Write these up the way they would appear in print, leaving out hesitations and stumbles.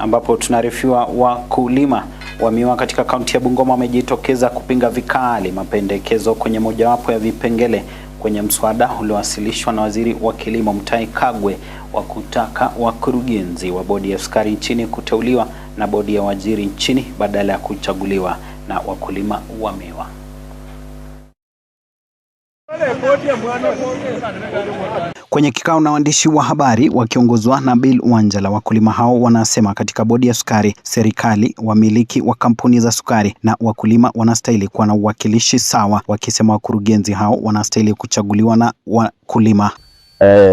ambapo tunaarifiwa wakulima wa miwa katika kaunti ya Bungoma wamejitokeza kupinga vikali mapendekezo kwenye mojawapo ya vipengele kwenye mswada uliowasilishwa na Waziri wa Kilimo Mutahi Kagwe wa kutaka wakurugenzi wa bodi ya sukari nchini kuteuliwa na bodi ya wajiri nchini badala ya kuchaguliwa na wakulima wa miwa. Kwenye kikao na waandishi wa habari wakiongozwa na Bill Wanjala, wakulima hao wanasema katika bodi ya sukari, serikali, wamiliki wa kampuni za sukari na wakulima wanastahili kuwa na uwakilishi sawa, wakisema wakurugenzi hao wanastahili kuchaguliwa na wakulima.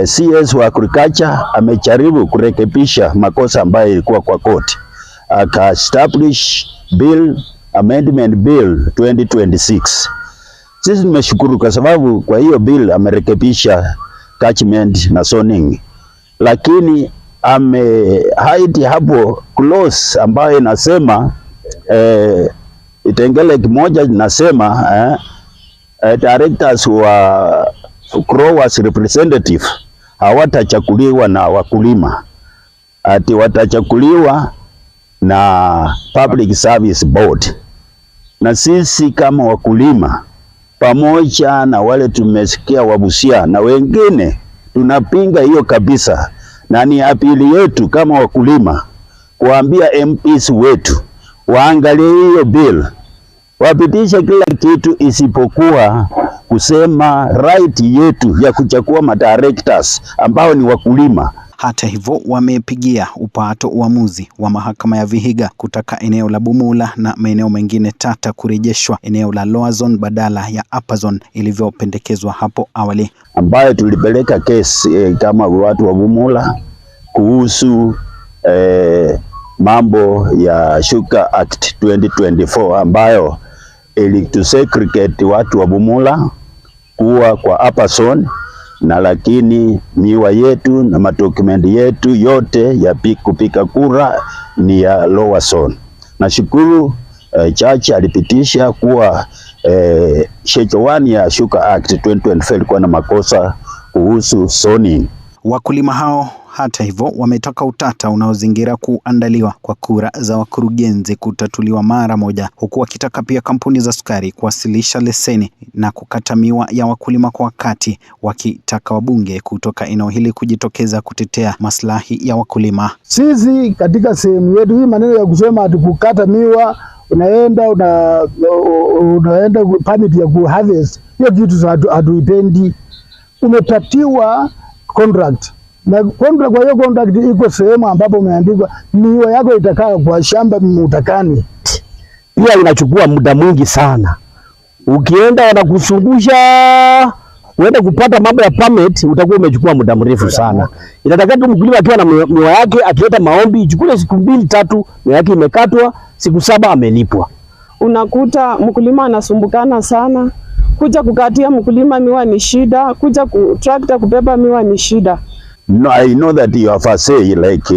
CS wa Agriculture amejaribu kurekebisha makosa ambayo ilikuwa kwa court. Aka establish amendment bill 2026. Sisi tumeshukuru kwa sababu kwa hiyo bill amerekebisha catchment na zoning, lakini hide hapo clause ambayo inasema itengele kimoja inasema directors wa growers representative hawatachaguliwa na wakulima, ati watachaguliwa na public service board. Na sisi kama wakulima pamoja na wale tumesikia Wabusia na wengine tunapinga hiyo kabisa, na ni apili yetu kama wakulima kuambia MPs wetu waangalie hiyo bill, wapitishe kila kitu isipokuwa kusema right yetu ya kuchagua madirectors ambao ni wakulima. Hata hivyo wamepigia upato uamuzi wa mahakama ya Vihiga kutaka eneo la Bumula na maeneo mengine tata kurejeshwa eneo la Lower Zone badala ya Upper Zone ilivyopendekezwa hapo awali, ambayo tulipeleka kesi kama watu wa Bumula kuhusu mambo ya Sugar Act 2024 ambayo ilitusegregate watu wa Bumula kuwa kwa Upper Zone, na lakini miwa yetu na madokumenti yetu yote ya kupika kura ni ya Lower Zone. Nashukuru chachi alipitisha kuwa Schedule 1 ya Sugar Act 2024 ilikuwa na makosa kuhusu zoning. Wakulima hao hata hivyo wametaka utata unaozingira kuandaliwa kwa kura za wakurugenzi kutatuliwa mara moja, huku wakitaka pia kampuni za sukari kuwasilisha leseni na kukata miwa ya wakulima kwa wakati, wakitaka wabunge kutoka eneo hili kujitokeza kutetea maslahi ya wakulima. Sisi katika sehemu yetu hii maneno ya kusema ati kukata miwa unaenda permit ya kuharvest, hiyo kitu hatuipendi. Umepatiwa contract na contract, kwa hiyo contract iko sehemu ambapo umeandikwa miwa yako itakaa kwa shamba mutakani. Pia inachukua muda mwingi sana. Ukienda wanakusungusha uende kupata mambo ya permit, utakuwa umechukua muda mrefu sana. Inataka tu mkulima akiwa na miwa yake akileta maombi ichukue siku 2-3, miwa yake imekatwa, siku 7 amelipwa. Unakuta mkulima anasumbukana sana. Kuja kukatia mkulima miwa ni shida, kuja tractor kubeba miwa ni shida. No, I know that you have a say like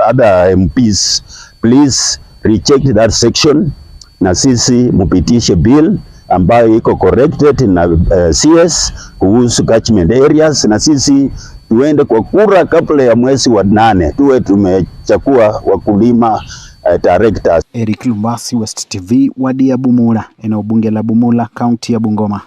other MPs. Please reject that section na sisi mupitishe bill ambayo iko corrected na CS kuhusu catchment areas, na sisi tuende kwa kura kabla ya mwezi wa 8 tuwe tumechagua wakulima directors. Eric Lumbasi, West TV, wadi ya Bumula, eneo bunge la Bumula, kaunti ya Bungoma.